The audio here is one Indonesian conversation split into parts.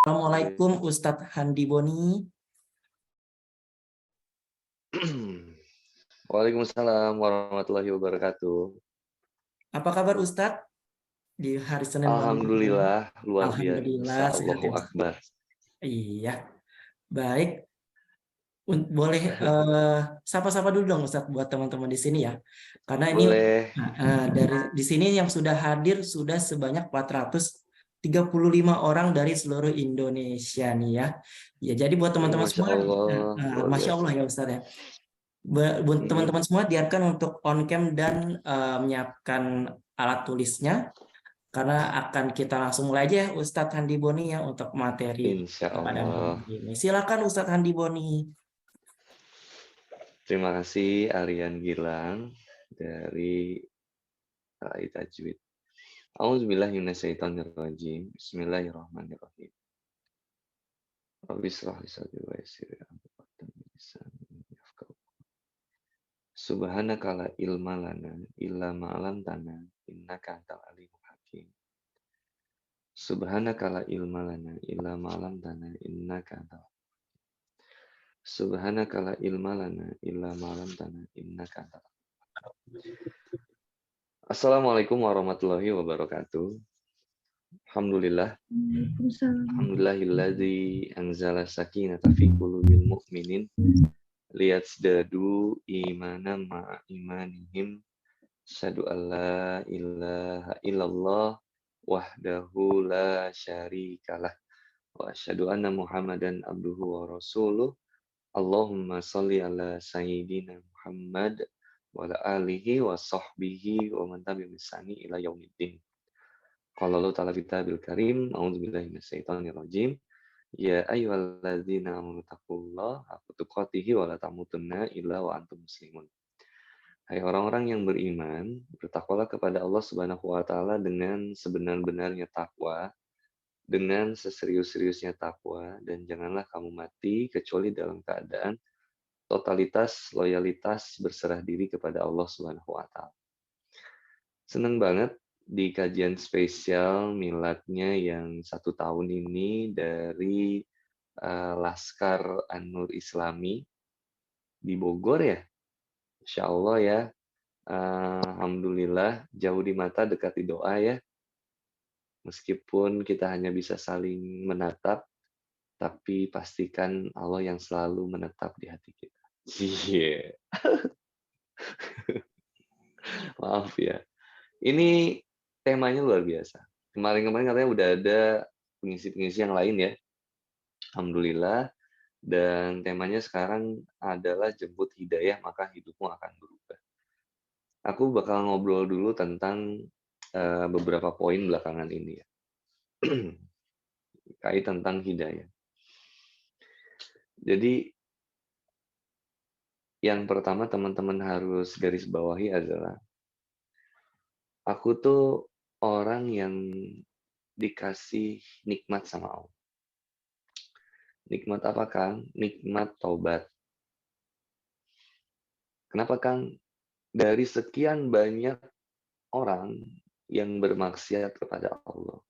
Assalamualaikum Ustadz Handi Boni. Waalaikumsalam warahmatullahi wabarakatuh. Apa kabar Ustadz di hari Senin malam ini? Alhamdulillah, luar Alhamdulillah biasa. sehat ya Allahu Ustadz. Akbar. Iya, baik. Boleh sapa-sapa dulu dong Ustadz buat teman-teman di sini ya. Karena ini Boleh. dari di sini yang sudah hadir sudah sebanyak 435 orang dari seluruh Indonesia nih ya. Ya, jadi buat teman-teman Masya semua, Allah, luar Masya biasa. Allah ya Ustadz ya. Buat teman-teman semua diarahkan untuk on cam dan menyiapkan alat tulisnya karena akan kita langsung mulai aja ya Ustadz Handi Boni ya untuk materi Insya pada Allah. malam ini. Silakan Ustadz Handi Boni. Terima kasih Aryan Gilang dari Rai Tajwid. A'udzubillahiminasyaitonirrajim. Bismillahirrahmanirrahim. Rabbi shrah li sadri wa yassir li amri wahlul 'uqdatam min lisani yafqahu. Subhanaka la ilma lana illa ma 'allamtana innaka antal alimul hakim. Subhanaka la ilma lana illa ma 'allamtana innaka antal. Subhanaka la ilma lana illa ma 'allamtana innaka antal. Assalamualaikum warahmatullahi wabarakatuh. Alhamdulillah. Alhamdulillahilladzi anzala sakinata fi qulubil mu'minin liyazdadu imanan ma'a imanihim. Asyhadu alla ilaha illallah wahdahu la syarikalah wa asyhadu anna Muhammadan abduhu wa rasuluh. Allahumma sholli ala sayyidina Muhammad wa ala alihi wa sahbihi wa man tabi'ahum bi ihsan ila yaumiddin. Qala Allah ta'ala fi kitabil karim, a'udzubillahi minasyaitonir rajim. Ya ayyuhalladzina amanu taqullaha haqqa tuqatih wa la tamutunna illa wa antum muslimun. Hai orang-orang yang beriman, bertakwalah kepada Allah Subhanahu wa taala dengan sebenar-benarnya takwa, dengan seserius-seriusnya takwa, dan janganlah kamu mati kecuali dalam keadaan totalitas loyalitas berserah diri kepada Allah Subhanahu wa taala. Senang banget di kajian spesial miladnya yang 1 tahun ini dari Laskar An-Nur Islami di Bogor ya. Insya Allah ya. Alhamdulillah jauh di mata dekat di doa ya. Meskipun kita hanya bisa saling menatap, tapi pastikan Allah yang selalu menetap di hati kita. Iya. Maaf ya. Ini temanya luar biasa. Kemarin-kemarin katanya udah ada pengisi-pengisi yang lain ya. Alhamdulillah. Dan temanya sekarang adalah jemput hidayah maka hidupmu akan berubah. Aku bakal ngobrol dulu tentang beberapa poin belakangan ini ya. Kait tentang hidayah. Jadi yang pertama teman-teman harus garis bawahi adalah aku tuh orang yang dikasih nikmat sama Allah. Nikmat apa, Kang? Nikmat taubat. Kenapa, Kang? Dari sekian banyak orang yang bermaksiat kepada Allah.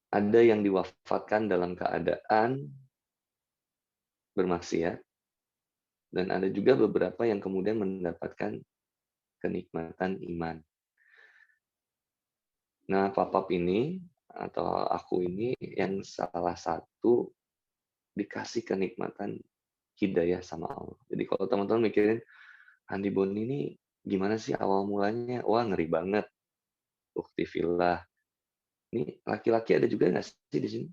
Ada yang diwafatkan dalam keadaan bermaksiat, dan ada juga beberapa yang kemudian mendapatkan kenikmatan iman. Nah, papap ini atau aku ini yang salah satu dikasih kenikmatan hidayah sama Allah. Jadi kalau teman-teman mikirin Handi Boni ini gimana sih awal mulanya? Wah, ngeri banget. Bukti fillah. Ini laki-laki ada juga nggak sih di sini?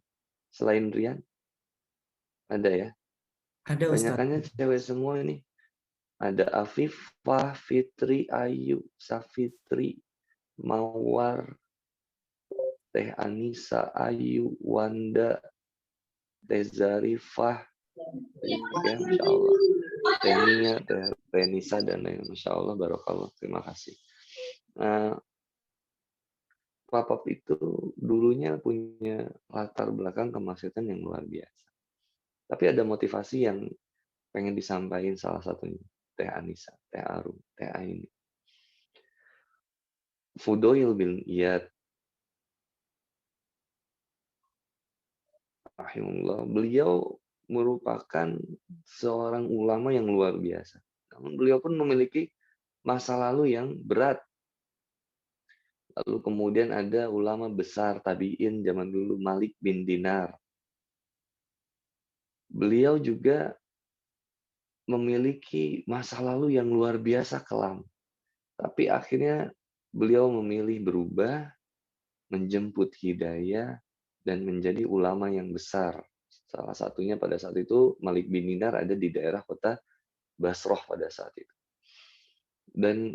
Selain Rian? Ada ya? Ada Ustadz. Banyakannya cewek semua ini. Ada Afifah, Fitri, Ayu, Safitri, Mawar, Teh Anissa, Ayu, Wanda, Teh Zarifah, ya Masya Allah. Teh Nia, Teh Renisa, dan lain. Masya Allah, Barakallah. Terima kasih. Nah, Papap itu dulunya punya latar belakang kemaksiatan yang luar biasa. Tapi ada motivasi yang pengen disampaikan salah satunya. Teh Anissa, Teh Arum, Teh Aini. Fudoil bin Iyad. rahimahullah, beliau merupakan seorang ulama yang luar biasa. Namun beliau pun memiliki masa lalu yang berat. Lalu kemudian ada ulama besar tabi'in zaman dulu, Malik bin Dinar. Beliau juga memiliki masa lalu yang luar biasa kelam. Tapi akhirnya beliau memilih berubah, menjemput hidayah, dan menjadi ulama yang besar. Salah satunya pada saat itu Malik bin Dinar ada di daerah kota Basrah pada saat itu. Dan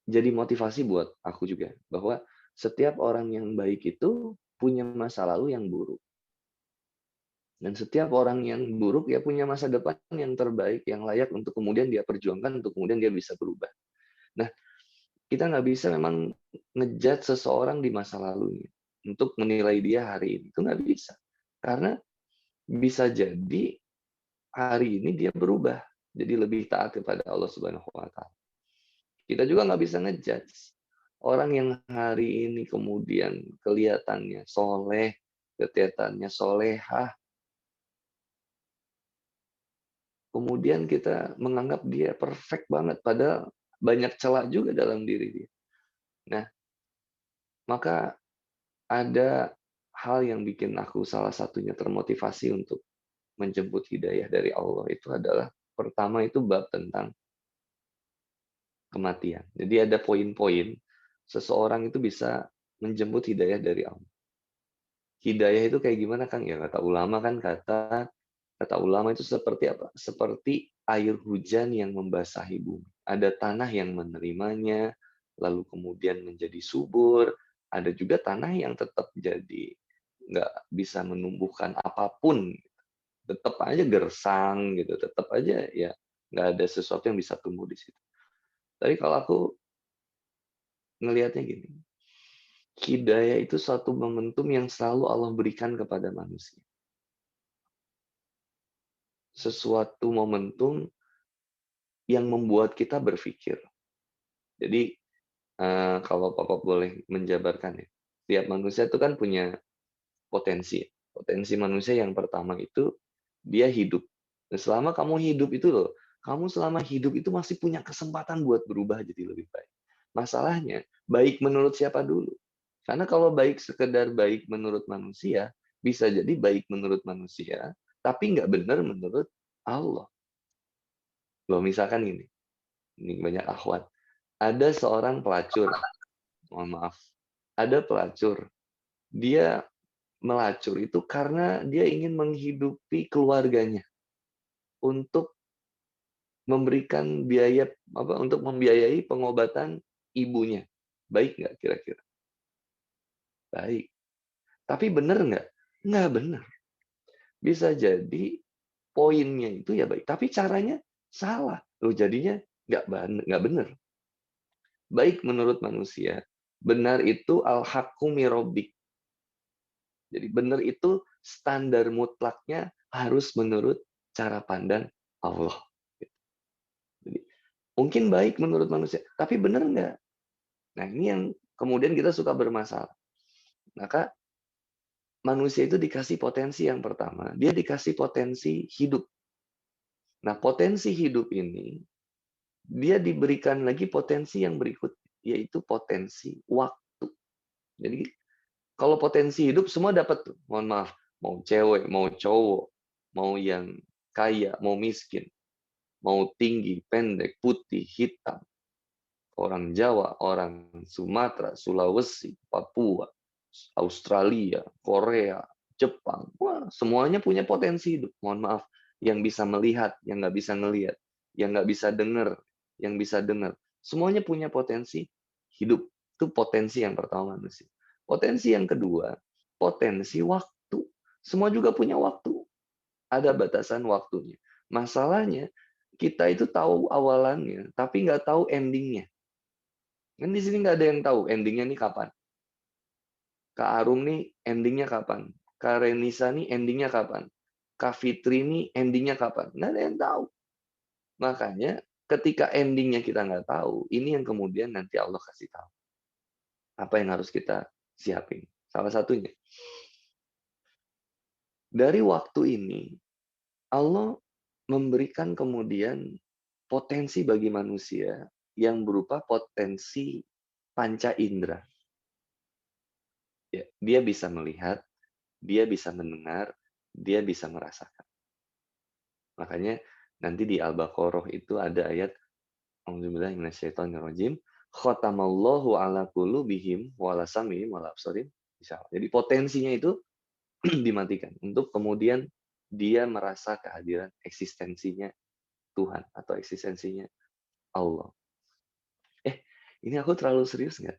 jadi motivasi buat aku juga bahwa setiap orang yang baik itu punya masa lalu yang buruk. Dan setiap orang yang buruk ya punya masa depan yang terbaik, yang layak untuk kemudian dia perjuangkan, untuk kemudian dia bisa berubah. Nah, kita nggak bisa memang ngejudge seseorang di masa lalunya untuk menilai dia hari ini. Itu nggak bisa. Karena bisa jadi hari ini dia berubah. Jadi lebih taat kepada Allah Subhanahu wa Ta'ala. Kita juga nggak bisa ngejudge orang yang hari ini kemudian kelihatannya soleh, kelihatannya solehah, kemudian kita menganggap dia perfect banget, padahal banyak celah juga dalam diri dia. Nah, maka ada hal yang bikin aku salah satunya termotivasi untuk menjemput hidayah dari Allah itu adalah pertama itu bab tentang kematian. Jadi ada poin-poin seseorang itu bisa menjemput hidayah dari Allah. Hidayah itu kayak gimana Kang? Ya kata ulama kan kata ulama itu seperti apa? Seperti air hujan yang membasahi bumi. Ada tanah yang menerimanya, lalu kemudian menjadi subur. Ada juga tanah yang tetap jadi nggak bisa menumbuhkan apapun, tetap aja gersang gitu, tetap aja ya nggak ada sesuatu yang bisa tumbuh di situ. Tapi kalau aku ngelihatnya gini, hidayah itu suatu momentum yang selalu Allah berikan kepada manusia. Sesuatu momentum yang membuat kita berpikir. Jadi, kalau Papa boleh menjabarkan ya, tiap manusia itu kan punya potensi. Potensi manusia yang pertama itu, dia hidup. Dan selama kamu hidup itu loh, kamu selama hidup itu masih punya kesempatan buat berubah jadi lebih baik. Masalahnya, baik menurut siapa dulu? Karena kalau baik sekedar baik menurut manusia, bisa jadi baik menurut manusia, tapi nggak benar menurut Allah. Loh, misalkan ini banyak akhwat. Ada seorang pelacur, mohon maaf. Ada pelacur. Dia melacur itu karena dia ingin menghidupi keluarganya untuk memberikan biaya apa untuk membiayai pengobatan ibunya. Baik nggak kira-kira? Baik. Tapi benar nggak? Nggak benar. Bisa jadi poinnya itu ya baik, tapi caranya salah. Loh jadinya nggak benar. Baik menurut manusia, benar itu al-haqqu min rabbik. Jadi benar itu standar mutlaknya harus menurut cara pandang Allah. Jadi, mungkin baik menurut manusia, tapi benar nggak? Nah ini yang kemudian kita suka bermasalah. Maka manusia itu dikasih potensi yang pertama, dia dikasih potensi hidup. Nah potensi hidup ini, dia diberikan lagi potensi yang berikut, yaitu potensi waktu. Jadi kalau potensi hidup semua dapat tuh, mohon maaf, mau cewek, mau cowok, mau yang kaya, mau miskin, mau tinggi, pendek, putih, hitam, orang Jawa, orang Sumatera, Sulawesi, Papua, Australia, Korea, Jepang, wah semuanya punya potensi hidup. Mohon maaf, yang bisa melihat, yang nggak bisa ngelihat, yang nggak bisa dengar, yang bisa dengar, semuanya punya potensi hidup. Itu potensi yang pertama manusia. Potensi yang kedua, potensi waktu. Semua juga punya waktu. Ada batasan waktunya. Masalahnya, kita itu tahu awalannya, tapi nggak tahu endingnya. Kan di sini nggak ada yang tahu endingnya nih kapan. Kak Arum nih endingnya kapan. Kak Renisa nih endingnya kapan. Kak Fitri nih endingnya kapan. Nggak ada yang tahu. Makanya ketika endingnya kita nggak tahu, ini yang kemudian nanti Allah kasih tahu. Apa yang harus kita siapin. Salah satunya, Dari waktu ini, Allah memberikan kemudian potensi bagi manusia yang berupa potensi panca indera. Ya, dia bisa melihat, dia bisa mendengar, dia bisa merasakan. Makanya nanti di Al-Baqarah itu ada ayat A'udzubillahi minasyaitonirrajim. Khatamallahu ala qulubihim wa ala sam'ihim wa ala absarihim. Jadi potensinya itu dimatikan untuk kemudian dia merasa kehadiran eksistensinya Tuhan atau eksistensinya Allah. Ini aku terlalu serius nggak?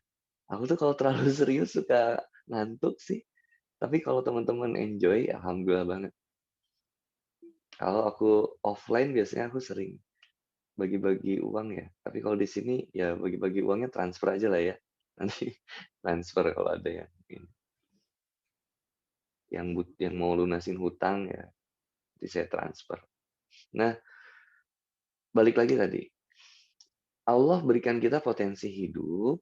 Aku tuh kalau terlalu serius suka ngantuk sih. Tapi kalau teman-teman enjoy, alhamdulillah banget. Kalau aku offline biasanya aku sering bagi-bagi uang ya. Tapi kalau di sini ya bagi-bagi uangnya transfer aja lah ya. Nanti transfer kalau ada yang mau lunasin hutang ya, nanti saya transfer. Nah, balik lagi tadi. Allah berikan kita potensi hidup.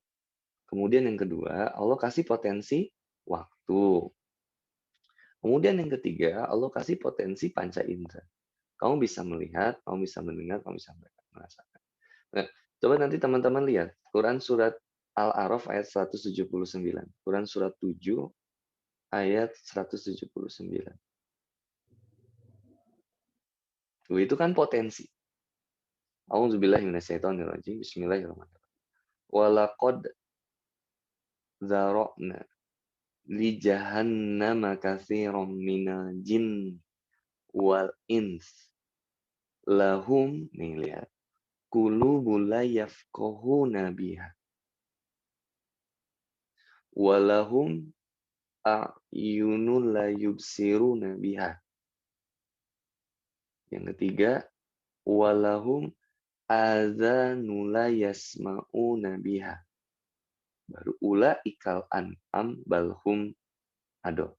Kemudian yang kedua, Allah kasih potensi waktu. Kemudian yang ketiga, Allah kasih potensi panca indera. Kamu bisa melihat, kamu bisa mendengar, kamu bisa merasakan. Nah, coba nanti teman-teman lihat Quran surat Al-A'raf ayat 179. Quran surat 7 ayat 179. Itu kan potensi. A'udzubillahi minasyaitonirrajim. Bismillahirrahmanirrahim. Walaqad dzara'na li jahannama katsiran minal jin wal ins. Lahum, nih lihat, qulubun la yafqahuna biha. Walahum a'yunun la yubsiruna biha. Yang ketiga, walahum adzanun la yasma'una biha. Baru ulaikal an'am balhum ado.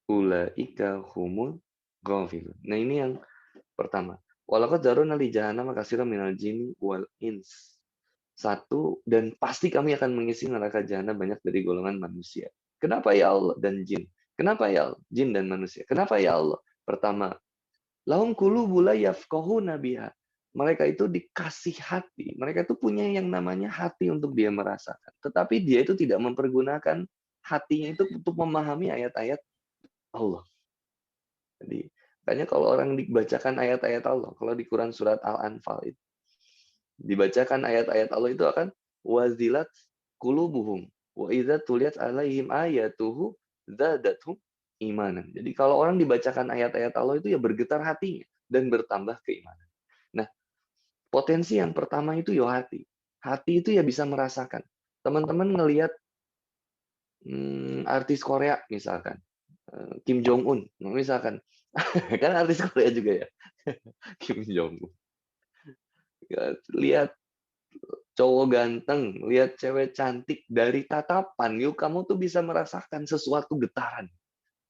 Ulaika humul ghafilun. Nah, ini yang pertama. Walaqad zaruna li jahannama katsiran minal jinni wal ins. Satu, dan pasti kami akan mengisi neraka jahanam banyak dari golongan manusia. Kenapa ya Allah dan jin? Kenapa ya Allah? Jin dan manusia. Kenapa ya Allah? Pertama, lahum qulubun la yafqahuna biha. Mereka itu dikasih hati. Mereka itu punya yang namanya hati untuk dia merasakan. Tetapi dia itu tidak mempergunakan hatinya itu untuk memahami ayat-ayat Allah. Jadi, makanya kalau orang dibacakan ayat-ayat Allah, kalau di Quran surat Al-Anfal itu, dibacakan ayat-ayat Allah itu akan wazilat qulubuhum wa idza tuliyat alaihim ayatuhu zadatuhum imanan. Jadi kalau orang dibacakan ayat-ayat Allah itu ya bergetar hatinya dan bertambah keimanan. Nah, potensi yang pertama itu ya hati. Hati itu ya bisa merasakan. Teman-teman ngelihat artis Korea misalkan, Kim Jong Un, misalkan, kan artis Korea juga ya, Kim Jong Un. Ya, lihat cowok ganteng, lihat cewek cantik dari tatapan, yuk kamu tuh bisa merasakan sesuatu getaran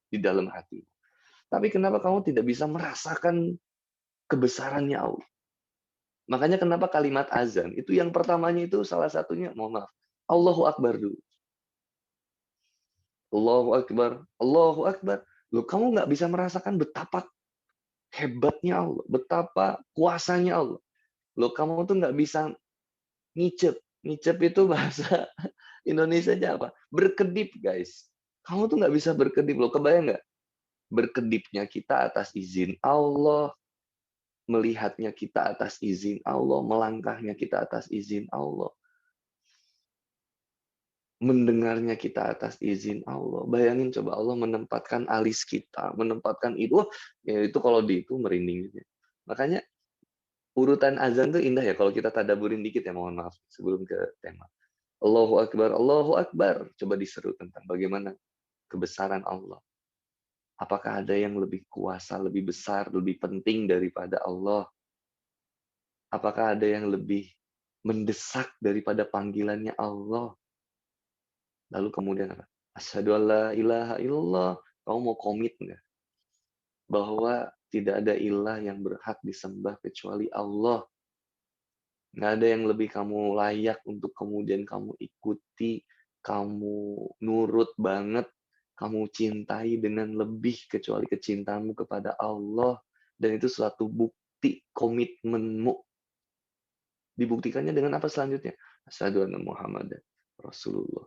di dalam hati. Tapi kenapa kamu tidak bisa merasakan kebesarannya Allah? Makanya kenapa kalimat azan itu yang pertamanya itu salah satunya, mohon maaf, Allahu Akbar dulu. Allahu Akbar, Allahu Akbar. Loh, kamu nggak bisa merasakan betapa hebatnya Allah, betapa kuasanya Allah. Loh, kamu tuh nggak bisa ngicep. Ngicep itu bahasa Indonesianya apa? Berkedip, guys. Kamu tuh nggak bisa berkedip. Loh, kebayang nggak? Berkedipnya kita atas izin Allah, melihatnya kita atas izin Allah, melangkahnya kita atas izin Allah, mendengarnya kita atas izin Allah. Bayangin coba Allah menempatkan alis kita, menempatkan itu, ya itu kalau di itu merinding gitu. Makanya urutan azan tuh indah ya kalau kita tadaburin dikit ya, mohon maaf sebelum ke tema. Allahu Akbar, Allahu Akbar. Coba diseru tentang bagaimana kebesaran Allah. Apakah ada yang lebih kuasa, lebih besar, lebih penting daripada Allah? Apakah ada yang lebih mendesak daripada panggilannya Allah? Lalu kemudian apa? Asyhadu alla ilaha illallah. Kamu mau komit nggak? Bahwa tidak ada ilah yang berhak disembah kecuali Allah. Nggak ada yang lebih kamu layak untuk kemudian kamu ikuti, kamu nurut banget, kamu cintai dengan lebih kecuali kecintaanmu kepada Allah. Dan itu suatu bukti komitmenmu. Dibuktikannya dengan apa selanjutnya? Asyhadu anna Muhammadan Rasulullah.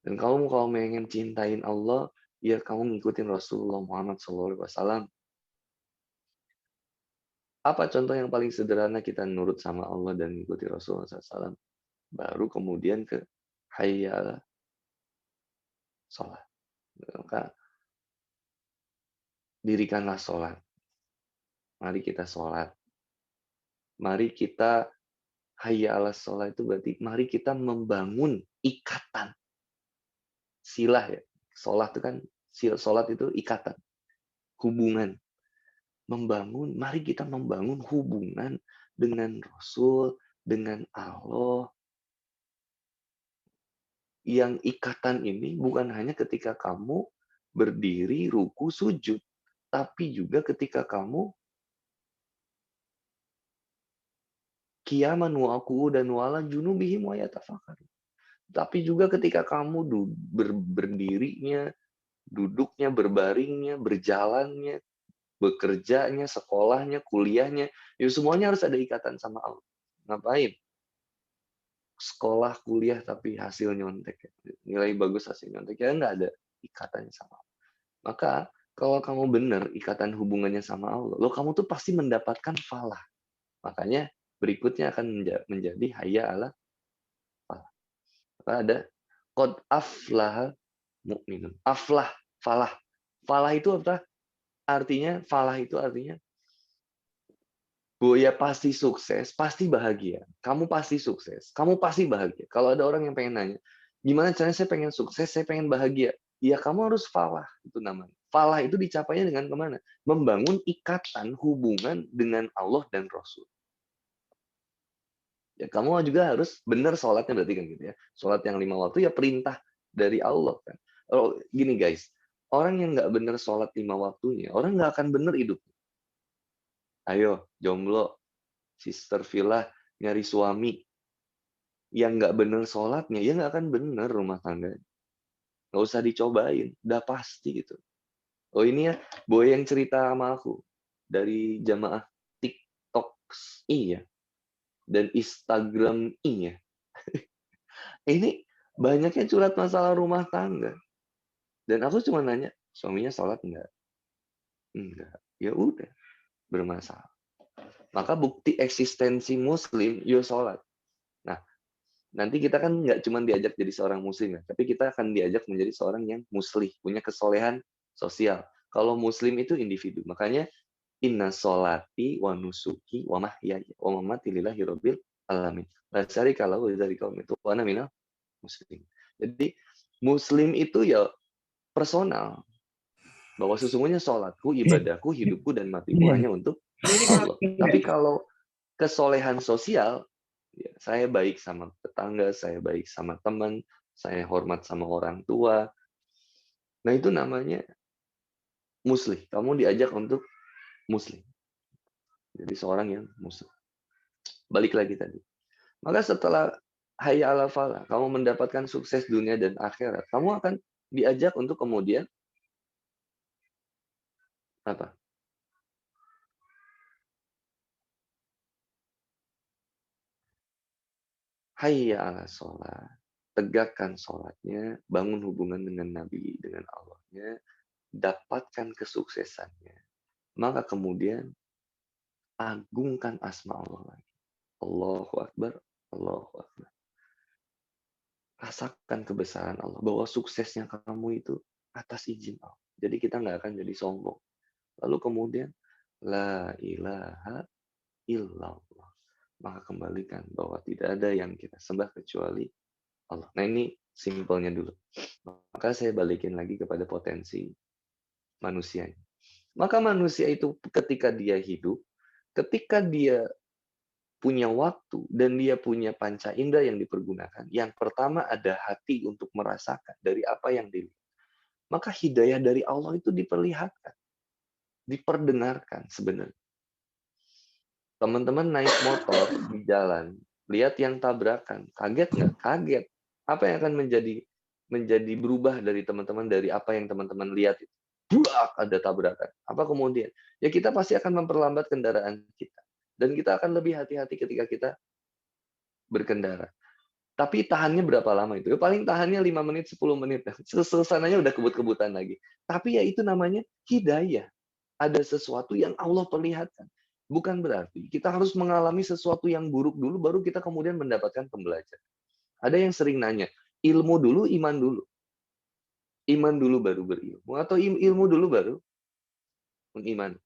Dan kamu kalau pengen cintain Allah, ya kamu ngikutin Rasulullah Muhammad SAW. Apa contoh yang paling sederhana kita nurut sama Allah dan ngikuti Rasulullah SAW? Baru kemudian ke hayya 'ala sholat. Maka dirikanlah sholat. Mari kita sholat. Mari kita hayya 'ala sholat itu berarti mari kita membangun ikatan. Silah ya. Sholat itu kan, sholat itu ikatan. Hubungan. Mari kita membangun hubungan dengan Rasul, dengan Allah. Yang ikatan ini bukan hanya ketika kamu berdiri, ruku, sujud. Tapi juga ketika kamu qiyaman wa qu'udan wa ala junubihim wa yatafakkarun. Tapi juga ketika kamu berdirinya, duduknya, berbaringnya, berjalannya, bekerjanya, sekolahnya, kuliahnya, ya semuanya harus ada ikatan sama Allah. Ngapain? Sekolah, kuliah, tapi hasil nyontek. Nilai bagus, hasil nyontek. Ya nggak ada ikatannya sama Allah. Maka, kalau kamu benar ikatan hubungannya sama Allah, kamu tuh pasti mendapatkan falah. Makanya, berikutnya akan menjadi hayya 'ala falah. Maka ada qad aflaha mu'minun. Aflah, falah. Falah itu apa? Falah itu artinya Buya pasti sukses, pasti bahagia. Kamu pasti sukses, kamu pasti bahagia. Kalau ada orang yang pengen nanya, gimana caranya saya pengen sukses, saya pengen bahagia? Ya kamu harus falah, itu namanya. Falah itu dicapainya dengan kemana? Membangun ikatan hubungan dengan Allah dan Rasul. Ya kamu juga harus benar sholatnya berarti kan gitu ya. Sholat yang 5 waktu ya perintah dari Allah kan. Oh, gini guys, orang yang nggak benar sholat 5 waktunya, orang nggak akan benar hidup. Ayo, jomblo, sister villa, nyari suami yang nggak bener sholatnya, ya nggak akan bener rumah tangga. Nggak usah dicobain, udah pasti gitu. Oh ini ya, boy yang cerita sama aku dari jamaah TikTok iya dan Instagram iya. Ini banyaknya curhat masalah rumah tangga. Dan aku cuma nanya, suaminya sholat enggak? Enggak. Ya udah, bermasalah. Maka bukti eksistensi muslim, yo sholat. Nah, nanti kita kan nggak cuma diajak jadi seorang muslim ya, tapi kita akan diajak menjadi seorang yang muslih, punya kesolehan sosial. Kalau muslim itu individu. Makanya inna solati wa nusuki wa mahyaya wa mamati lillahi rabbil alamin. La syarika lahu wa dzalika umirtu wa ana minal muslimin. Jadi muslim itu ya personal. Bahwa sesungguhnya sholatku, ibadahku, hidupku, dan matiku hanya untuk Allah. Tapi kalau kesolehan sosial, ya, saya baik sama tetangga, saya baik sama teman, saya hormat sama orang tua. Nah, itu namanya muslih. Kamu diajak untuk muslim. Jadi seorang yang muslim. Balik lagi tadi. Maka setelah hayya 'ala falah, kamu mendapatkan sukses dunia dan akhirat, kamu akan diajak untuk kemudian apa? Hayya 'ala sholat. Tegakkan sholatnya, bangun hubungan dengan Nabi, dengan Allahnya, dapatkan kesuksesannya. Maka kemudian agungkan asma Allah lagi. Allahu Akbar, Allahu Akbar. Rasakan kebesaran Allah, bahwa suksesnya kamu itu atas izin Allah. Jadi kita nggak akan jadi sombong. Lalu kemudian, la ilaha illallah. Maka kembalikan bahwa tidak ada yang kita sembah kecuali Allah. Nah ini simpelnya dulu. Maka saya balikin lagi kepada potensi manusianya. Maka manusia itu ketika dia hidup, ketika dia punya waktu dan dia punya panca indera yang dipergunakan. Yang pertama ada hati untuk merasakan dari apa yang dilihat. Maka hidayah dari Allah itu diperlihatkan, diperdengarkan sebenarnya. Teman-teman naik motor di jalan, lihat yang tabrakan, kaget nggak? Kaget. Apa yang akan menjadi menjadi berubah dari teman-teman, dari apa yang teman-teman lihat itu. Buak, ada tabrakan. Apa kemudian? Ya kita pasti akan memperlambat kendaraan kita. Dan kita akan lebih hati-hati ketika kita berkendara. Tapi tahannya berapa lama itu? Ya paling tahannya 5 menit, 10 menit. Sesananya udah kebut-kebutan lagi. Tapi ya itu namanya hidayah. Ada sesuatu yang Allah perlihatkan. Bukan berarti kita harus mengalami sesuatu yang buruk dulu, baru kita kemudian mendapatkan pembelajaran. Ada yang sering nanya, ilmu dulu, iman dulu. Iman dulu baru berilmu. Atau ilmu dulu baru beriman.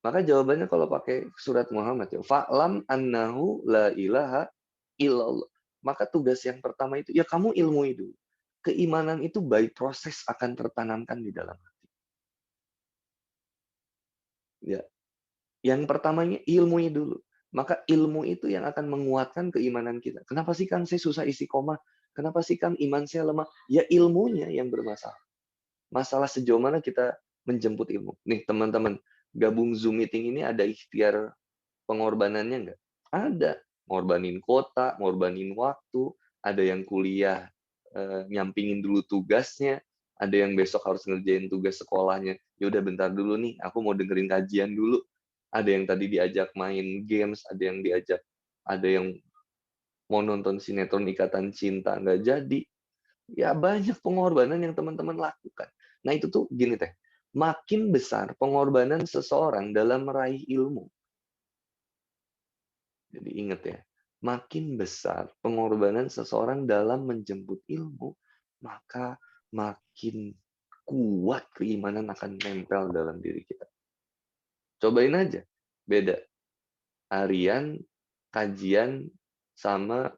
Maka jawabannya kalau pakai surat Muhammad ya, fa'lam annahu la ilaha illallah. Maka tugas yang pertama itu ya kamu ilmui dulu. Keimanan itu by proses akan tertanamkan di dalam hati. Ya, yang pertamanya ilmui dulu. Maka ilmu itu yang akan menguatkan keimanan kita. Kenapa sih Kang saya susah istiqomah? Kenapa sih Kang iman saya lemah? Ya ilmunya yang bermasalah. Masalah sejauh mana kita menjemput ilmu. Nih teman-teman, gabung Zoom meeting ini ada ikhtiar pengorbanannya nggak? Ada. Ngorbanin kota, ngorbanin waktu, ada yang kuliah nyampingin dulu tugasnya, ada yang besok harus ngerjain tugas sekolahnya. Ya udah bentar dulu nih, aku mau dengerin kajian dulu. Ada yang tadi diajak main games, ada yang mau nonton sinetron Ikatan Cinta nggak jadi. Ya banyak pengorbanan yang teman-teman lakukan. Nah itu tuh gini teh, makin besar pengorbanan seseorang dalam meraih ilmu. Jadi ingat ya, makin besar pengorbanan seseorang dalam menjemput ilmu, maka makin kuat keimanan akan nempel dalam diri kita. Cobain aja, beda. Harian, kajian, sama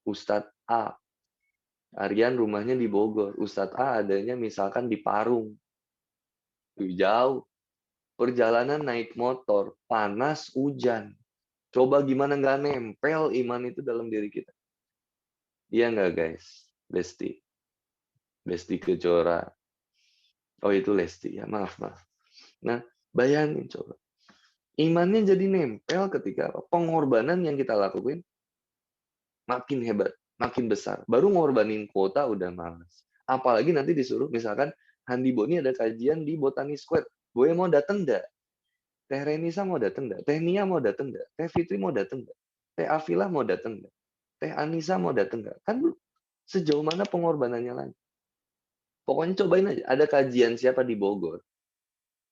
Ustadz A. Harian rumahnya di Bogor. Ustadz A adanya misalkan di Parung. Jauh. Perjalanan naik motor, panas, hujan. Coba gimana nggak nempel iman itu dalam diri kita. Iya nggak guys? Lesti. Lesti Kejora. Oh itu Lesti ya, maaf maaf. Nah, bayangin coba. Imannya jadi nempel ketika pengorbanan yang kita lakuin makin hebat, makin besar. Baru ngorbanin kuota udah males. Apalagi nanti disuruh misalkan Handi Boni ada kajian di Botani Square. Gue mau dateng nggak? Teh Renisa mau dateng nggak? Teh Nia mau dateng nggak? Teh Fitri mau dateng nggak? Teh Afila mau dateng nggak? Teh Anissa mau dateng nggak? Kan sejauh mana pengorbanannya lagi. Pokoknya cobain aja. Ada kajian siapa di Bogor.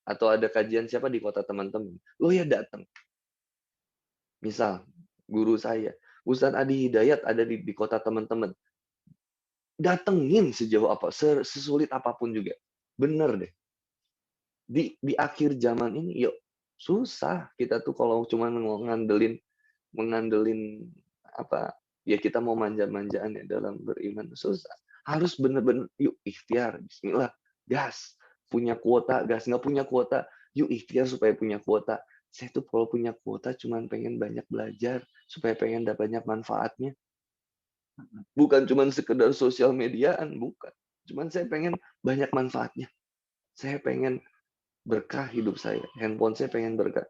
Atau ada kajian siapa di kota teman-teman. Lo ya datang. Misal, guru saya. Ustadz Adi Hidayat ada di kota teman-teman. Datengin sejauh apa. Sesulit apapun juga. Bener deh. Di akhir zaman ini, yuk susah kita tuh kalau cuma mengandelin apa ya kita mau manja-manjaan ya dalam beriman susah. Harus bener-bener yuk ikhtiar bismillah gas, punya kuota gas, nggak punya kuota yuk ikhtiar supaya punya kuota. Saya tuh kalau punya kuota cuman pengen banyak belajar supaya pengen dapat banyak manfaatnya, bukan cuman sekedar sosial mediaan, bukan, cuman saya pengen banyak manfaatnya. Saya pengen berkah hidup saya, handphone saya pengen berkah,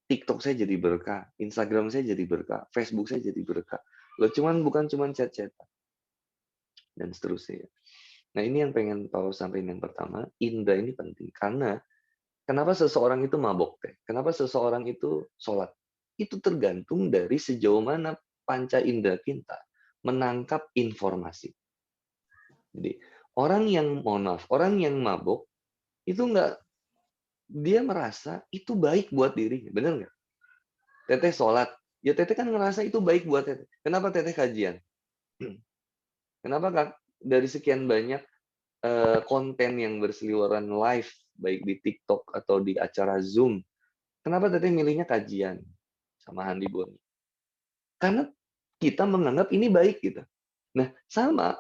TikTok saya jadi berkah, Instagram saya jadi berkah, Facebook saya jadi berkah. Loh, bukan cuman chat-chat dan seterusnya. Nah, ini yang pengen Paul sampaikan yang pertama, indra ini penting. Karena kenapa seseorang itu mabok teh? Kenapa seseorang itu sholat? Itu tergantung dari sejauh mana panca indera kita menangkap informasi. Jadi, orang yang, mohon maaf, orang yang mabok, itu nggak, dia merasa itu baik buat dirinya. Benar nggak? Teteh sholat. Ya teteh kan ngerasa itu baik buat teteh. Kenapa teteh kajian? Kenapa Kak? Dari sekian banyak konten yang berseliweran live, baik di TikTok atau di acara Zoom, kenapa teteh milihnya kajian sama Handi Boni? Karena kita menganggap ini baik gitu. Nah, sama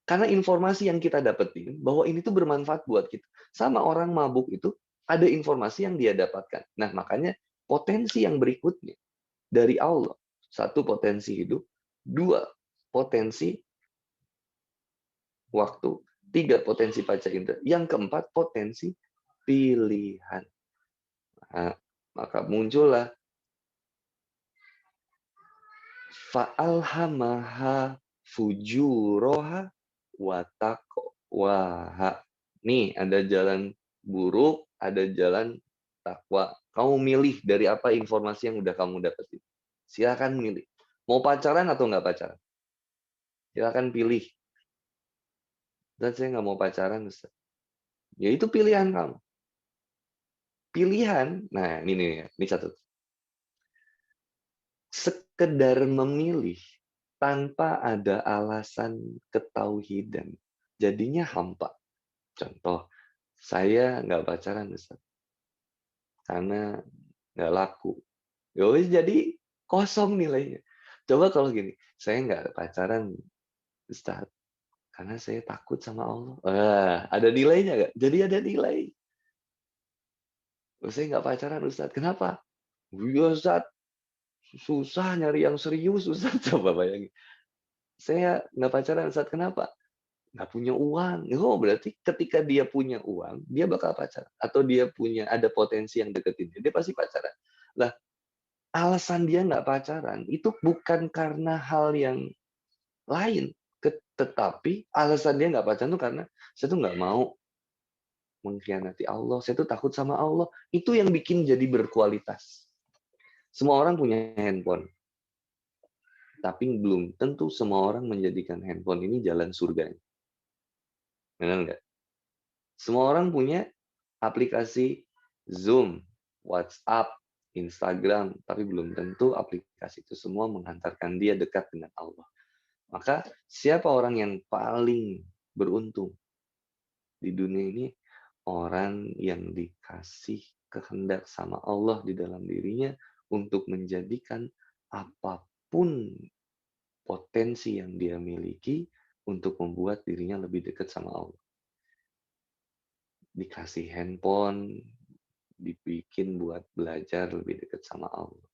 karena informasi yang kita dapetin bahwa ini tuh bermanfaat buat kita. Sama orang mabuk itu ada informasi yang dia dapatkan. Nah, makanya potensi yang berikutnya dari Allah. Satu, potensi hidup. Dua, potensi waktu. Tiga, potensi panca indera. Yang keempat, potensi pilihan. Nah, maka muncullah fa'alhamaha fujuroha wa taqwa. Nih, ada jalan buruk, ada jalan takwa. Kamu milih dari apa informasi yang udah kamu dapetin. Silakan milih. Mau pacaran atau nggak pacaran? Silakan pilih. Dan saya nggak mau pacaran, Ustaz. Ya itu pilihan kamu. Pilihan. Nah, ini nih, ini satu. Sekedar memilih tanpa ada alasan ketauhidan. Jadinya hampa. Contoh, saya nggak pacaran, Ustaz, karena nggak laku. Ya wis, jadi kosong nilainya. Coba kalau gini, saya nggak pacaran, Ustaz, karena saya takut sama Allah. Ada nilainya nggak? Jadi ada nilai. Saya nggak pacaran, Ustaz. Kenapa? Ya, Ustaz, susah nyari yang serius, Ustaz. Coba bayangin. Saya nggak pacaran, Ustaz. Kenapa? Nggak punya uang. Oh, berarti ketika dia punya uang, dia bakal pacaran. Atau dia punya ada potensi yang deketin dia pasti pacaran. Lah, alasan dia nggak pacaran itu bukan karena hal yang lain, tetapi alasan dia nggak pacaran itu karena saya tuh nggak mau mengkhianati Allah, saya tuh takut sama Allah. Itu yang bikin jadi berkualitas. Semua orang punya handphone, tapi belum tentu semua orang menjadikan handphone ini jalan surga. Benar nggak? Semua orang punya aplikasi Zoom, WhatsApp, Instagram, tapi belum tentu aplikasi itu semua menghantarkan dia dekat dengan Allah. Maka siapa orang yang paling beruntung di dunia ini? Orang yang dikasih kehendak sama Allah di dalam dirinya untuk menjadikan apapun potensi yang dia miliki untuk membuat dirinya lebih dekat sama Allah. Dikasih handphone, dibikin buat belajar lebih dekat sama Allah.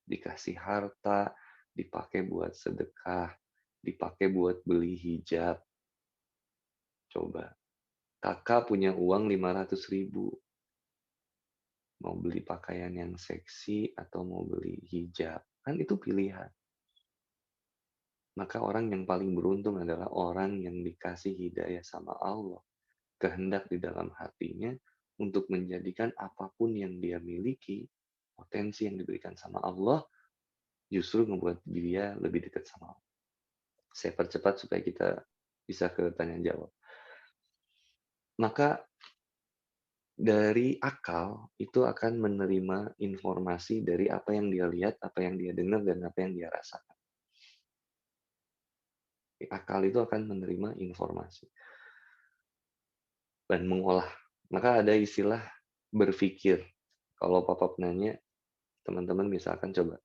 Dikasih harta, dipakai buat sedekah, dipakai buat beli hijab. Coba, kakak punya uang 500.000, mau beli pakaian yang seksi atau mau beli hijab, kan itu pilihan. Maka orang yang paling beruntung adalah orang yang dikasih hidayah sama Allah, kehendak di dalam hatinya untuk menjadikan apapun yang dia miliki, potensi yang diberikan sama Allah, justru membuat dia lebih dekat sama Allah. Saya percepat supaya kita bisa ke tanya jawab. Maka dari akal itu akan menerima informasi dari apa yang dia lihat, apa yang dia dengar, dan apa yang dia rasakan. Akal itu akan menerima informasi dan mengolah. Maka ada istilah berpikir. Kalau Papa nanya, teman-teman misalkan coba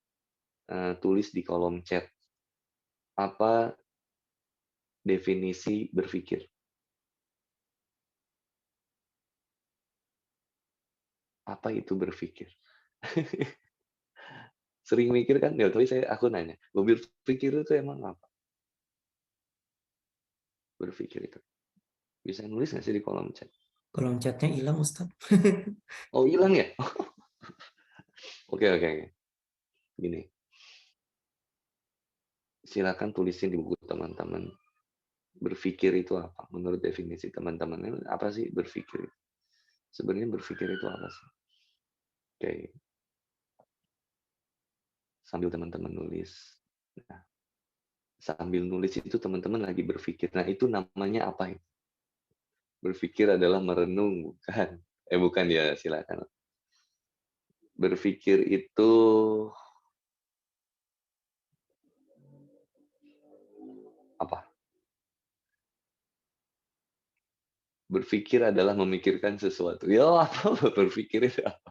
tulis di kolom chat, apa definisi berpikir? Apa itu berpikir? Sering mikir kan? Ya, tapi aku nanya, berpikir itu emang apa? Berpikir itu. Bisa nulis nggak sih di kolom chat? Kolom chatnya hilang, Ustadz. Oh, hilang ya? Oke, oke, oke. Gini, silakan tulisin di buku teman-teman. Berpikir itu apa? Menurut definisi teman-teman, apa sih berpikir? Sebenarnya berpikir itu apa sih? Oke, sambil teman-teman nulis. Nah, sambil nulis itu teman-teman lagi berpikir. Nah, itu namanya apa? Berpikir adalah merenung, bukan? Bukan ya, silakan. Berpikir itu apa? Berpikir adalah memikirkan sesuatu. Ya, apa berpikir itu apa?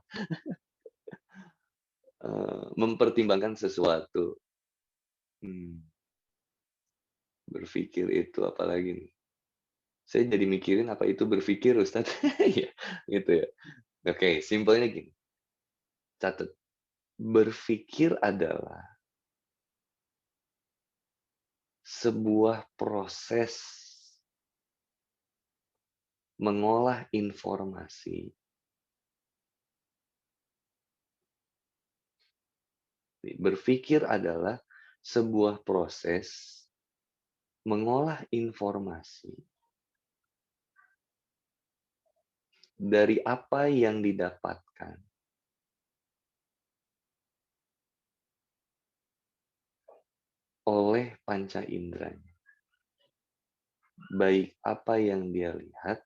Mempertimbangkan sesuatu. Hmm, berpikir itu apalagi nih? Saya jadi mikirin apa itu berpikir, Ustadz. Ya, gitu ya. Oke, simpelnya gini. Catat. Berpikir adalah sebuah proses mengolah informasi. Berpikir adalah sebuah proses mengolah informasi dari apa yang didapatkan oleh panca inderanya. Baik apa yang dia lihat,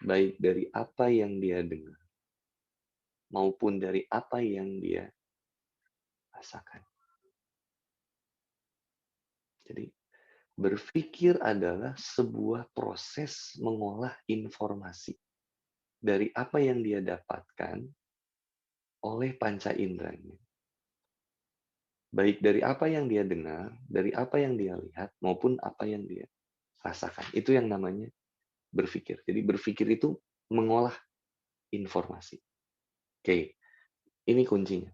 baik dari apa yang dia dengar, maupun dari apa yang dia rasakan. Jadi, berpikir adalah sebuah proses mengolah informasi dari apa yang dia dapatkan oleh panca inderanya. Baik dari apa yang dia dengar, dari apa yang dia lihat, maupun apa yang dia rasakan. Itu yang namanya berpikir. Jadi berpikir itu mengolah informasi. Oke, ini kuncinya.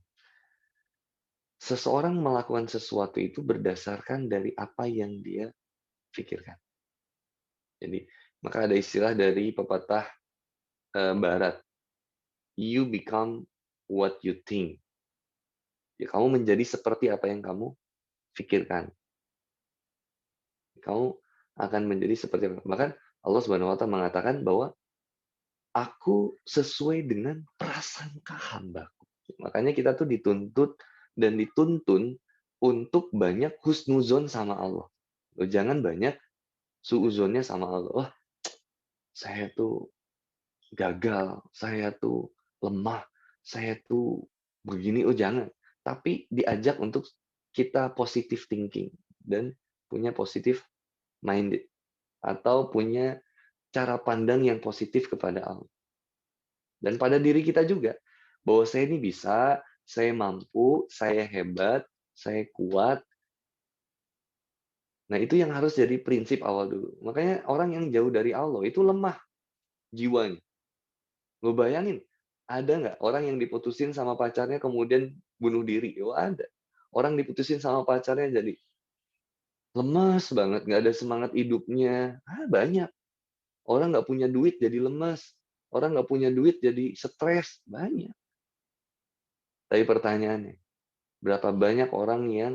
Seseorang melakukan sesuatu itu berdasarkan dari apa yang dia pikirkan. Jadi, maka ada istilah dari pepatah barat, you become what you think. Ya, kamu menjadi seperti apa yang kamu pikirkan. Kamu akan menjadi seperti apa. Bahkan Allah Subhanahu wa taala mengatakan bahwa aku sesuai dengan prasangka hambaku. Makanya kita tuh dituntut dan dituntun untuk banyak husnuzon sama Allah. Jangan banyak suuzonnya sama Allah. Wah, saya tuh gagal, saya tuh lemah, saya tuh begini. Oh, jangan. Tapi diajak untuk kita positive thinking dan punya positive minded atau punya cara pandang yang positif kepada Allah. Dan pada diri kita juga, bahwa saya ini bisa, saya mampu, saya hebat, saya kuat. Nah, itu yang harus jadi prinsip awal dulu. Makanya orang yang jauh dari Allah itu lemah jiwanya. Lo bayangin, ada nggak orang yang diputusin sama pacarnya kemudian bunuh diri? Oh, ada. Orang diputusin sama pacarnya jadi lemas banget, nggak ada semangat hidupnya. Banyak. Orang nggak punya duit jadi lemas. Orang nggak punya duit jadi stres. Banyak. Tapi pertanyaannya, berapa banyak orang yang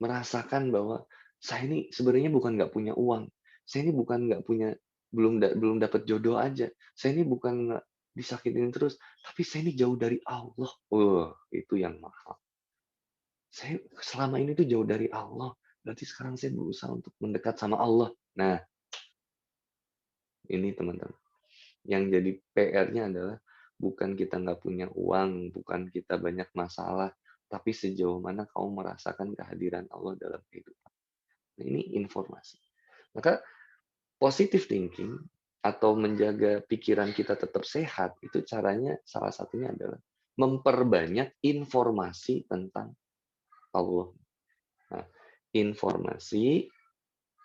merasakan bahwa saya ini sebenarnya bukan nggak punya uang, saya ini bukan nggak punya belum dapat jodoh aja, saya ini bukan nggak disakitin terus, tapi saya ini jauh dari Allah. Itu yang mahal. Saya selama ini tuh jauh dari Allah, berarti sekarang saya berusaha untuk mendekat sama Allah. Nah, ini teman-teman, yang jadi PR-nya adalah bukan kita nggak punya uang, bukan kita banyak masalah, tapi sejauh mana kamu merasakan kehadiran Allah dalam kehidupan. Nah, ini informasi. Maka positive thinking atau menjaga pikiran kita tetap sehat, itu caranya salah satunya adalah memperbanyak informasi tentang Allah. Nah, informasi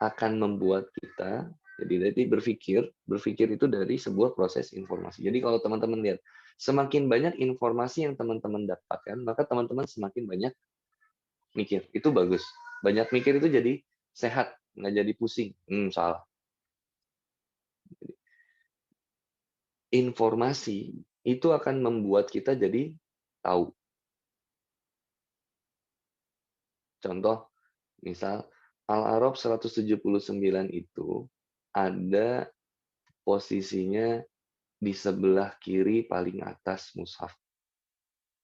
akan membuat kita jadi berpikir itu dari sebuah proses informasi. Jadi kalau teman-teman lihat, semakin banyak informasi yang teman-teman dapatkan, maka teman-teman semakin banyak mikir. Itu bagus. Banyak mikir itu jadi sehat, nggak jadi pusing. Salah. Informasi itu akan membuat kita jadi tahu. Contoh, misal Al-A'raf 179 itu ada posisinya di sebelah kiri paling atas mushaf.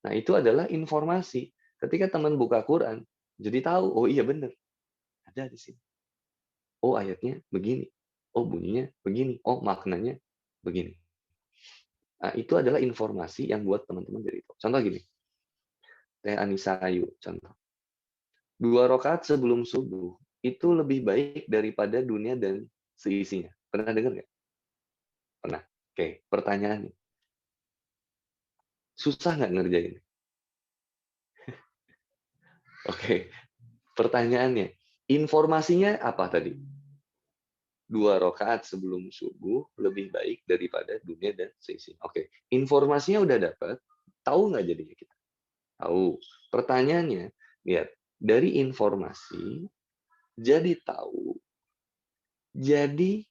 Nah, itu adalah informasi. Ketika teman buka Quran, jadi tahu, oh iya benar, ada di sini. Oh ayatnya begini. Oh bunyinya begini. Oh maknanya begini. Nah, itu adalah informasi yang buat teman-teman jadi tahu. Contoh gini, Teh Anissa Ayu, contoh. 2 rakaat sebelum subuh itu lebih baik daripada dunia dan seisinya. Pernah dengar nggak? Pernah. Oke, pertanyaannya. Susah nggak ngerjain? Oke, pertanyaannya. Informasinya apa tadi? 2 rakaat sebelum subuh lebih baik daripada dunia dan seisinya. Oke, informasinya udah dapat. Tahu nggak jadinya kita? Tahu. Pertanyaannya, lihat. Dari informasi, jadi tahu, jadi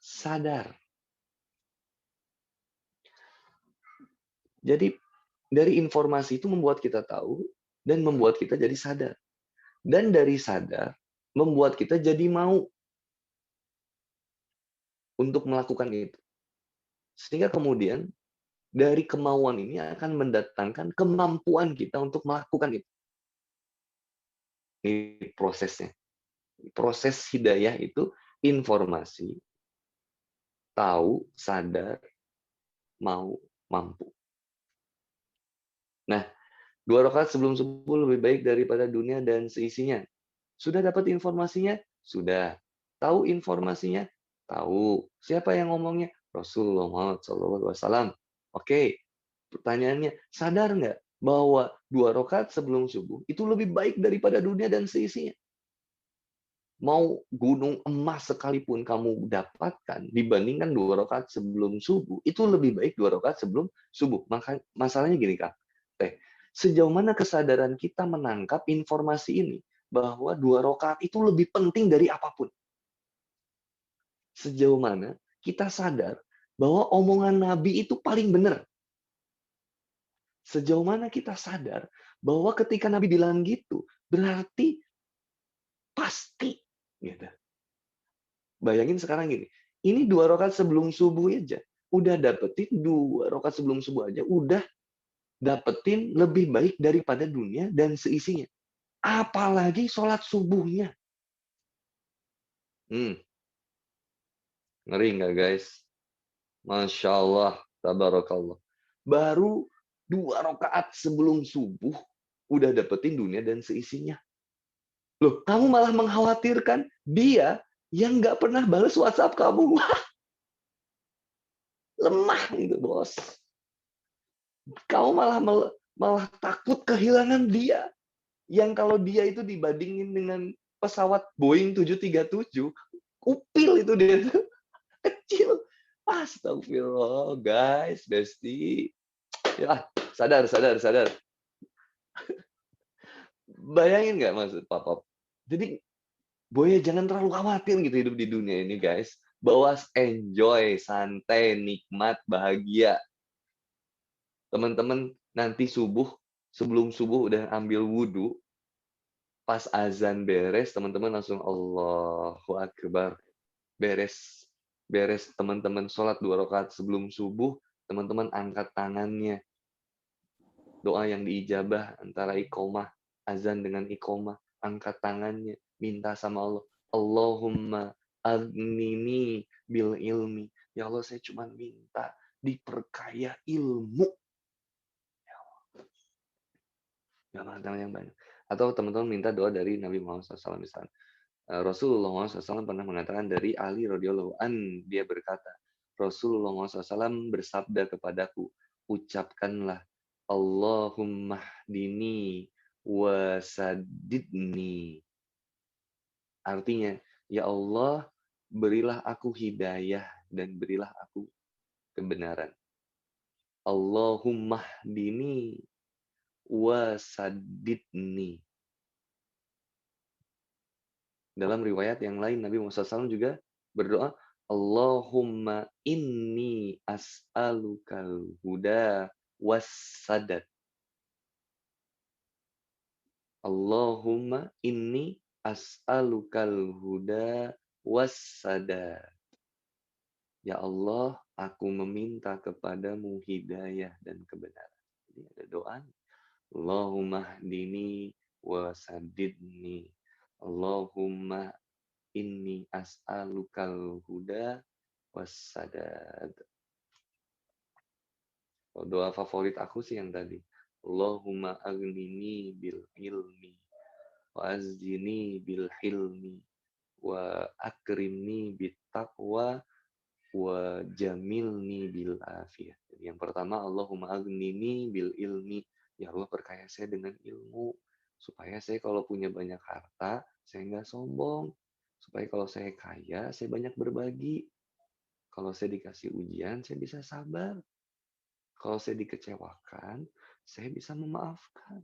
sadar. Jadi dari informasi itu membuat kita tahu, dan membuat kita jadi sadar. Dan dari sadar, membuat kita jadi mau untuk melakukan itu. Sehingga kemudian dari kemauan ini akan mendatangkan kemampuan kita untuk melakukan itu. Ini prosesnya. Proses hidayah itu informasi, tahu, sadar, mau, mampu. Nah, 2 rakaat sebelum subuh lebih baik daripada dunia dan seisinya. Sudah dapat informasinya? Sudah. Tahu informasinya? Tahu. Siapa yang ngomongnya? Rasulullah Muhammad SAW. Oke, pertanyaannya, sadar nggak bahwa 2 rakaat sebelum subuh itu lebih baik daripada dunia dan seisinya? Mau gunung emas sekalipun kamu dapatkan dibandingkan 2 rakaat sebelum subuh, itu lebih baik 2 rakaat sebelum subuh. Maka masalahnya gini, Kak. Sejauh mana kesadaran kita menangkap informasi ini bahwa 2 rakaat itu lebih penting dari apapun? Sejauh mana kita sadar bahwa omongan Nabi itu paling benar? Sejauh mana kita sadar bahwa ketika Nabi bilang gitu, berarti pasti gitu. Bayangin sekarang gini, ini 2 rakaat sebelum subuh aja, udah dapetin 2 rakaat sebelum subuh aja, udah dapetin lebih baik daripada dunia dan seisinya. Apalagi sholat subuhnya. Ngeri nggak guys? Masya Allah, tabarakallah. Baru 2 rakaat sebelum subuh, udah dapetin dunia dan seisinya. Loh, kamu malah mengkhawatirkan dia yang nggak pernah balas WhatsApp kamu. Wah, lemah itu, bos. Kamu malah takut kehilangan dia. Yang kalau dia itu dibandingin dengan pesawat Boeing 737, upil itu dia tuh. Kecil. Astagfirullah, guys, Besti. Ya, sadar, sadar, sadar. Bayangin nggak maksud Papa? Jadi, Boya jangan terlalu khawatir gitu hidup di dunia ini, guys. Bawa enjoy, santai, nikmat, bahagia. Teman-teman nanti subuh, sebelum subuh udah ambil wudhu, pas azan beres, teman-teman langsung Allahu Akbar. Beres beres teman-teman sholat 2 rakaat sebelum subuh, teman-teman angkat tangannya. Doa yang diijabah antara iqomah, azan dengan iqomah, angkat tangannya, minta sama Allah. Allahumma aghnini bil ilmi. Ya Allah, saya cuma minta diperkaya ilmu. Gak masalah yang banyak. Atau teman-teman minta doa dari Nabi Muhammad SAW misalnya. Rasulullah SAW pernah mengatakan dari Ali radhiyallahu an, dia berkata, Rasulullah SAW bersabda kepadaku, ucapkanlah Allahumma hdini wasadidni. Artinya, ya Allah, berilah aku hidayah dan berilah aku kebenaran. Allahumma hdini wasadidni. Dalam riwayat yang lain, Nabi Muhammad SAW juga berdoa, Allahumma inni as'alukal huda wassadat. Allahumma inni as'alukal huda wassadat. Ya Allah, aku meminta kepadamu hidayah dan kebenaran. Ini ada doa. Allahumma hdini wasadidni. Allahumma inni as'alukal huda wassadad. Doa favorit aku sih yang tadi. Allahumma aghnini bil ilmi wa azdini bil hilmi wa akrimni bit taqwa wa jamilni bil afiyah. Jadi yang pertama, Allahumma aghnini bil ilmi. Ya Allah, perkaya saya dengan ilmu supaya saya kalau punya banyak harta, saya nggak sombong. Supaya kalau saya kaya, saya banyak berbagi. Kalau saya dikasih ujian, saya bisa sabar. Kalau saya dikecewakan, saya bisa memaafkan.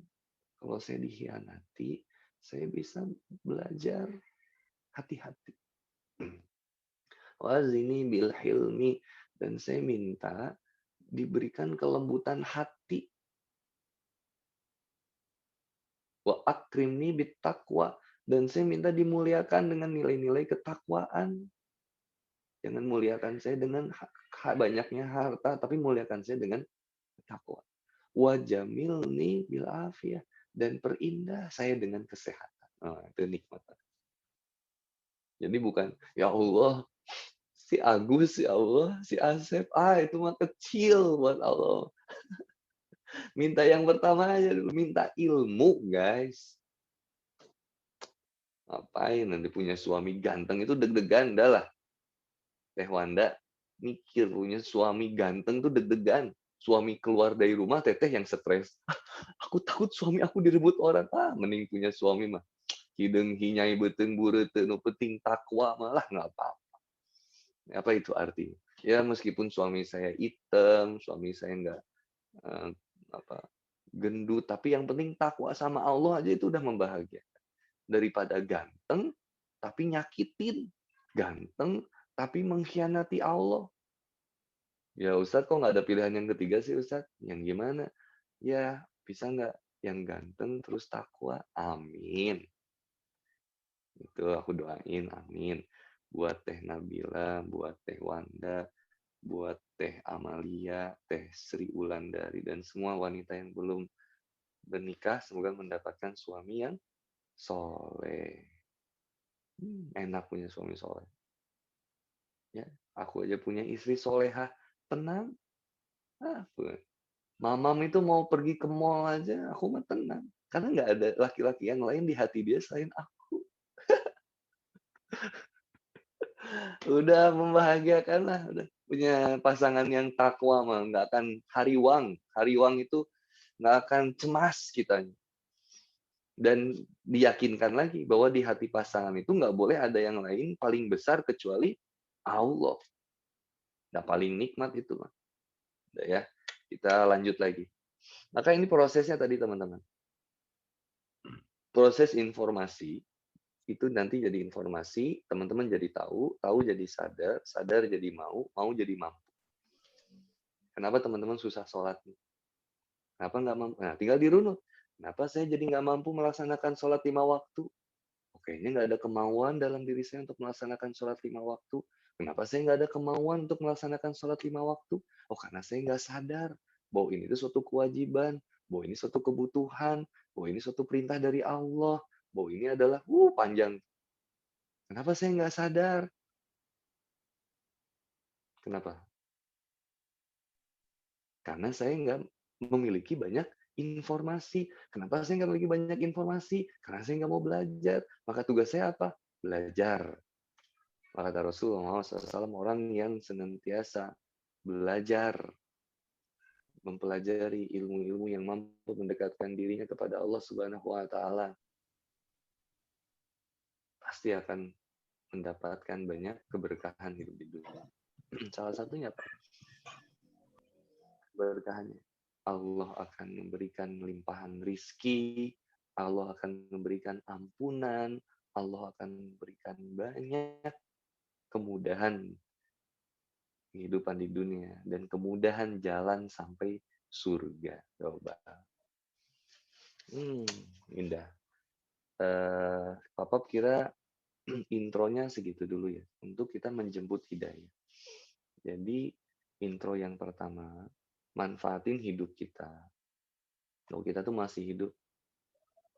Kalau saya dikhianati, saya bisa belajar hati-hati. Wazini bil hilmi, dan saya minta diberikan kelembutan hati. akrimni bittaqwa, dan saya minta dimuliakan dengan nilai-nilai ketakwaan. Jangan muliakan saya dengan banyaknya harta, tapi muliakan saya dengan takwa. Wajamilni bil afiyah, dan perindah saya dengan kesehatan. Oh, itu nikmat. Jadi bukan, ya Allah, si Agus, ya Allah, si Asep, itu mah kecil buat Allah. Minta yang pertama aja dulu, minta ilmu, guys. Ngapain nanti punya suami ganteng itu deg-degan, dah lah. Teh Wanda mikir punya suami ganteng tuh deg-degan. Suami keluar dari rumah, teteh yang stres. Aku takut suami aku direbut orang. Mending punya suami mah. Hidung hinyai beteng burete nu penting takwa malah nggak apa-apa. Apa itu artinya? Ya meskipun suami saya hitam, suami saya nggak eh, apa gendut, tapi yang penting takwa sama Allah aja itu udah membahagiakan. Daripada ganteng tapi nyakitin, ganteng tapi mengkhianati Allah. Ya Ustadz kok nggak ada pilihan yang ketiga sih Ustadz? Yang gimana? Ya bisa nggak yang ganteng terus takwa? Amin. Itu aku doain, amin. Buat Teh Nabila, buat Teh Wanda, buat Teh Amalia, Teh Sri Wulandari, dan semua wanita yang belum bernikah, semoga mendapatkan suami yang soleh. Enak punya suami soleh. Ya, aku aja punya istri solehah, tenang. Ah, Mamam itu mau pergi ke mall aja, aku mah tenang. Karena nggak ada laki-laki yang lain di hati dia selain aku. Udah membahagiakan lah, udah punya pasangan yang takwa mah, nggak akan hariwang. Hariwang itu nggak akan cemas kitanya. Dan diyakinkan lagi bahwa di hati pasangan itu nggak boleh ada yang lain paling besar kecuali Allah. Nah, paling nikmat itu mah. Udah ya, kita lanjut lagi. Maka ini prosesnya tadi teman-teman. Proses informasi itu nanti jadi informasi, teman-teman jadi tahu, tahu jadi sadar, sadar jadi mau, mau jadi mampu. Kenapa teman-teman susah sholat? Kenapa nggak mampu? Nah, tinggal dirunut. Kenapa saya jadi nggak mampu melaksanakan sholat 5 waktu? Oke, ini nggak ada kemauan dalam diri saya untuk melaksanakan sholat 5 waktu. Kenapa saya nggak ada kemauan untuk melaksanakan sholat 5 waktu? Oh, karena saya nggak sadar bahwa ini itu suatu kewajiban, bahwa ini suatu kebutuhan, bahwa ini suatu perintah dari Allah, bahwa ini adalah panjang. Kenapa saya nggak sadar? Kenapa? Karena saya nggak memiliki banyak informasi. Kenapa saya nggak memiliki banyak informasi? Karena saya nggak mau belajar. Maka tugas saya apa? Belajar. Maka kata Rasulullah SAW, orang yang senantiasa belajar, mempelajari ilmu-ilmu yang mampu mendekatkan dirinya kepada Allah Subhanahu wa Ta'ala, pasti akan mendapatkan banyak keberkahan hidup di dunia. Salah satunya apa? Keberkahannya. Allah akan memberikan limpahan rizki, Allah akan memberikan ampunan, Allah akan memberikan banyak kemudahan kehidupan di dunia dan kemudahan jalan sampai surga. Coba. Indah. Papa kira intronya segitu dulu ya untuk kita menjemput hidayah. Jadi intro yang pertama, manfaatin hidup kita. Kalau kita tuh masih hidup,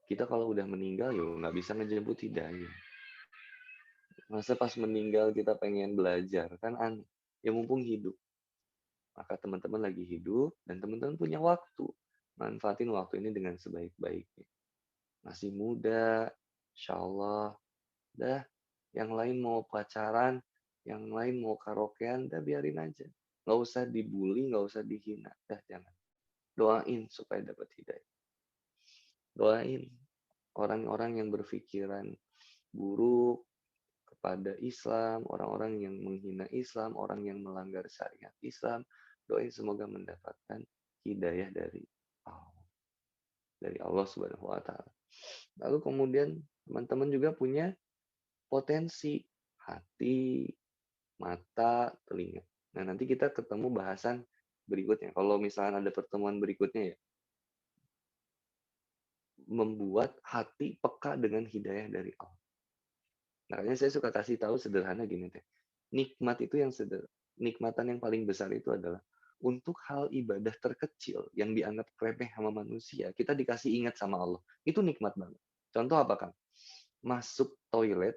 kita kalau udah meninggal ya nggak bisa ngejemput hidayah. Masa pas meninggal kita pengen belajar, kan aneh. Ya mumpung hidup. Maka teman-teman lagi hidup dan teman-teman punya waktu. Manfaatin waktu ini dengan sebaik-baiknya. Masih muda, insya Allah. Dah, yang lain mau pacaran, yang lain mau karaokean, dah biarin aja. Nggak usah dibully, nggak usah dihina. Dah, jangan. Doain supaya dapat hidayah. Doain orang-orang yang berpikiran buruk kepada Islam, orang-orang yang menghina Islam, orang yang melanggar syariat Islam, doain semoga mendapatkan hidayah Allah, dari Allah Subhanahu wa Ta'ala. Lalu kemudian teman-teman juga punya potensi hati, mata, telinga. Nah, nanti kita ketemu bahasan berikutnya. Kalau misalnya ada pertemuan berikutnya ya, membuat hati peka dengan hidayah dari Allah. Makanya saya suka kasih tahu sederhana gini deh. Nikmat itu yang nikmatan yang paling besar itu adalah untuk hal ibadah terkecil yang dianggap remeh sama manusia, kita dikasih ingat sama Allah. Itu nikmat banget. Contoh apa, Kang? Masuk toilet,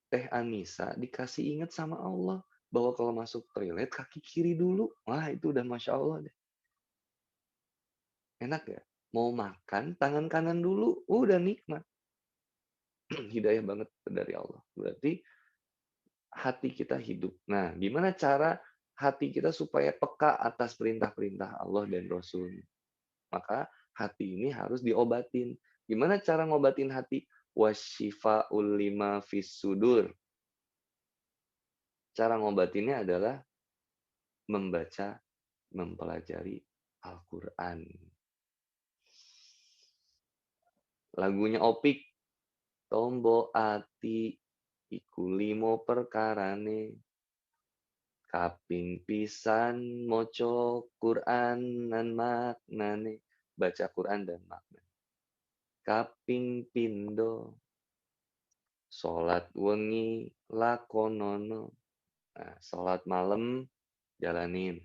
Teh Anissa dikasih ingat sama Allah bahwa kalau masuk toilet kaki kiri dulu. Wah, itu udah Masya Allah deh. Enak ya? Mau makan tangan kanan dulu, udah nikmat. Hidayah banget dari Allah. Berarti hati kita hidup. Nah, gimana cara hati kita supaya peka atas perintah-perintah Allah dan Rasul? Maka hati ini harus diobatin. Gimana cara ngobatin hati? Wasyifa'ul lima fis sudur. Cara ngobatinnya adalah membaca, mempelajari Al-Quran. Lagunya Opik, Tombo ati iku limo perkarane, kaping pisan moco Quran dan maknane, baca Quran dan makna. Kaping pindo salat wengi lakonono. Nah, salat malam jalanin.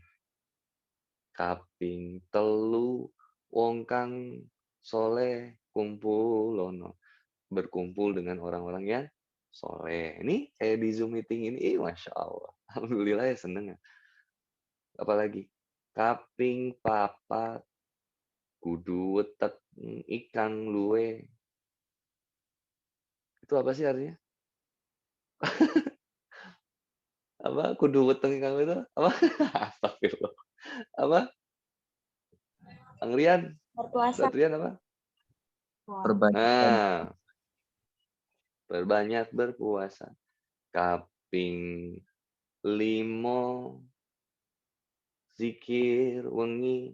Kaping telu wong kang soleh kumpulono. Berkumpul dengan orang-orang yang soleh. Ini kayak di Zoom meeting ini, Masya Allah. Alhamdulillah ya seneng ya. Apalagi kaping papat kudu wetek ikan luwe. Itu apa sih artinya? Apa? Kudu wetek ikan luwe itu apa? Astagfirullah. Apa? Bang Rian? Berpuasa. Ustadz Rian apa? Perbanyak Nah, berbanyak berpuasa. Kaping limo zikir wengi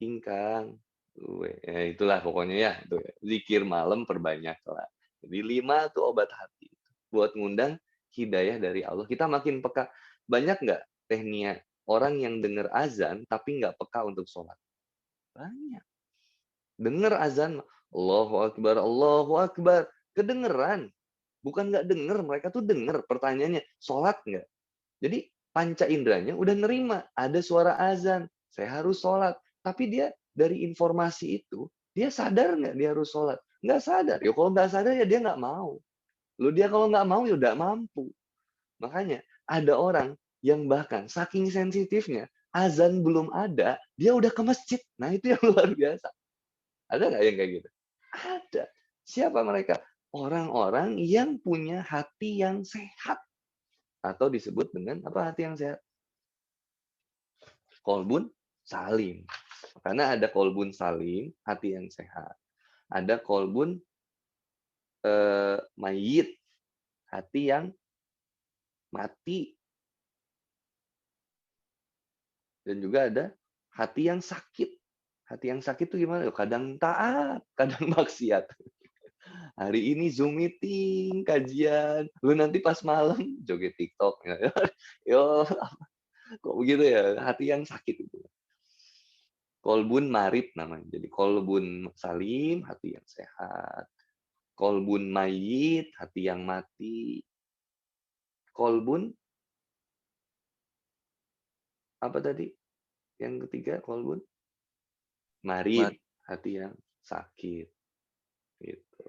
ingkang luwe. Ya, itulah pokoknya ya. Itu ya. Zikir malam perbanyak lah. Jadi 5 tuh obat hati. Buat ngundang hidayah dari Allah. Kita makin peka. Banyak nggak tekniknya orang yang dengar azan tapi nggak peka untuk sholat? Banyak. Dengar azan, Allahu Akbar, Allahu Akbar. Kedengeran. Bukan nggak denger, mereka tuh denger. Pertanyaannya, sholat nggak? Jadi panca inderanya udah nerima. Ada suara azan, saya harus sholat. Tapi dia dari informasi itu, dia sadar nggak dia harus sholat? Nggak sadar. Ya kalau nggak sadar ya dia nggak mau. Lu dia kalau nggak mau ya udah mampu. Makanya ada orang yang bahkan saking sensitifnya, azan belum ada, dia udah ke masjid. Nah itu yang luar biasa. Ada nggak yang kayak gitu? Ada. Siapa mereka? Orang-orang yang punya hati yang sehat. Atau disebut dengan apa hati yang sehat? Kolbun salim. Karena ada kolbun salim, hati yang sehat. Ada kolbun mayit, hati yang mati. Dan juga ada hati yang sakit. Hati yang sakit itu gimana? Kadang taat, kadang maksiat. Hari ini Zoom meeting, kajian. Lu nanti pas malam joget TikTok. Yo, kok begitu ya? Hati yang sakit itu. Kolbun marib namanya. Jadi kolbun salim, hati yang sehat. Kolbun mayit, hati yang mati. Kolbun apa tadi? Yang ketiga kolbun marib, hati yang sakit. Gitu.